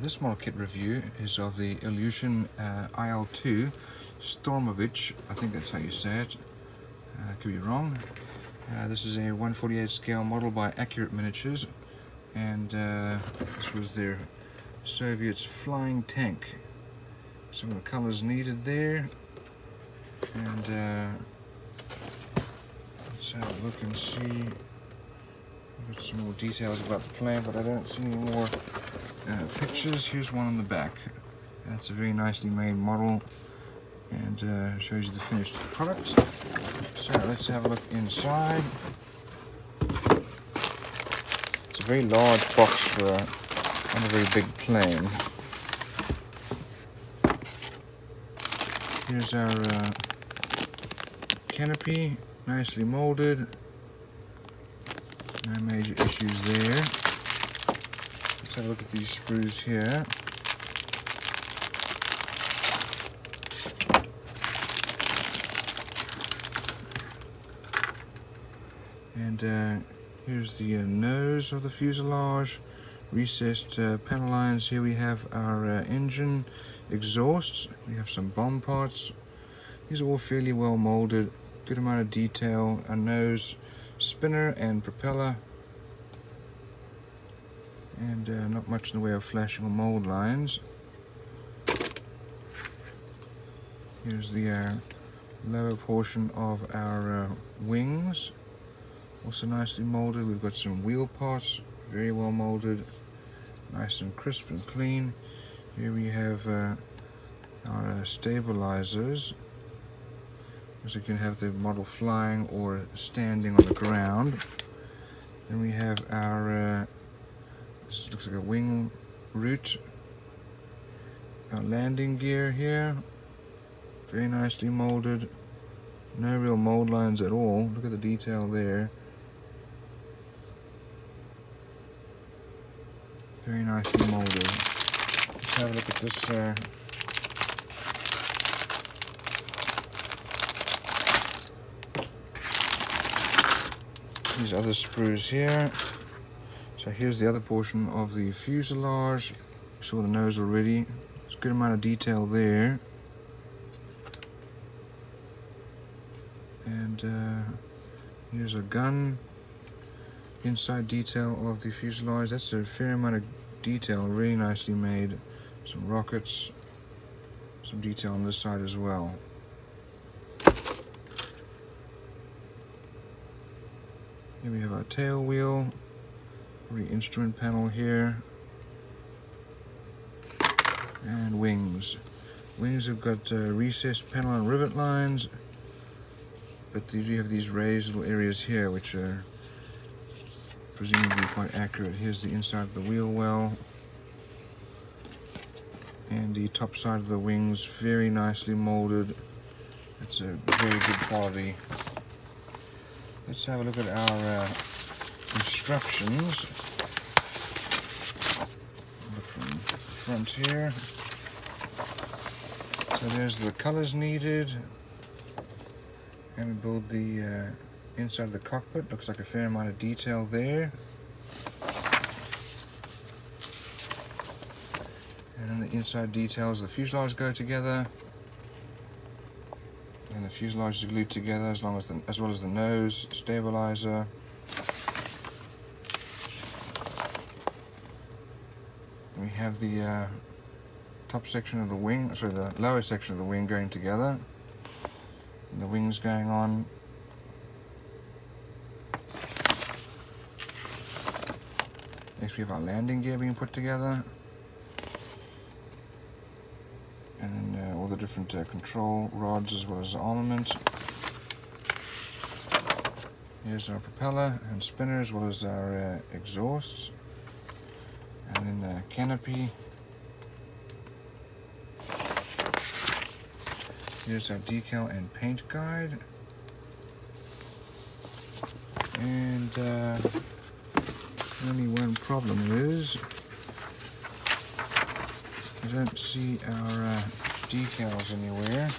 This model kit review is of the Ilyushin IL2 Stormovik. I think that's how you say it. Could be wrong. This is a 1/48 scale model by Accurate Miniatures, and this was their Soviet's flying tank. Some of the colors needed there, and let's have a look and see. I've got some more details about the plane, but I don't see any more pictures. Here's one on the back. That's a very nicely made model, and shows you the finished product. So let's have a look inside. It's a very large box for not a very big plane. Here's our canopy, nicely molded. No major issues there. Let's have a look at these screws here. And here's the nose of the fuselage, recessed panel lines. Here we have our engine exhausts. We have some bomb parts. These are all fairly well molded, good amount of detail. A nose, spinner and propeller, and not much in the way of flashing or mold lines. Here's the lower portion of our wings, also nicely molded. We've got some wheel parts, very well molded, nice and crisp and clean. Here we have our stabilizers, so you can have the model flying or standing on the ground. Then we have our, this looks like a wing root, our landing gear here, very nicely molded, no real mold lines at all. Look at the detail there. Very nicely molded. Let's have a look at this these other sprues here. So here's the other portion of the fuselage. You saw the nose already. There's a good amount of detail there. And here's a gun. Inside detail of the fuselage. That's a fair amount of detail, really nicely made. Some rockets, some detail on this side as well. Here we have our tail wheel, instrument panel here, and wings. Wings have got recessed panel and rivet lines, but they do have these raised little areas here, which are presumably quite accurate. Here's the inside of the wheel well, and the top side of the wings, very nicely molded. It's a very good quality. Let's have a look at our instructions. Look from the front here. So there's the colors needed, and we build the inside of the cockpit. Looks like a fair amount of detail there. And then the inside details of the fuselage go together. And the fuselage is glued together, as well as the nose, stabilizer. And we have the top section of the wing, sorry, the lower section of the wing going together, and the wings going on. Next we have our landing gear being put together, and then all the different control rods as well as the armament. Here's our propeller and spinner as well as our exhausts, and then the canopy. Here's our decal and paint guide, and only one problem is I don't see our decals anywhere.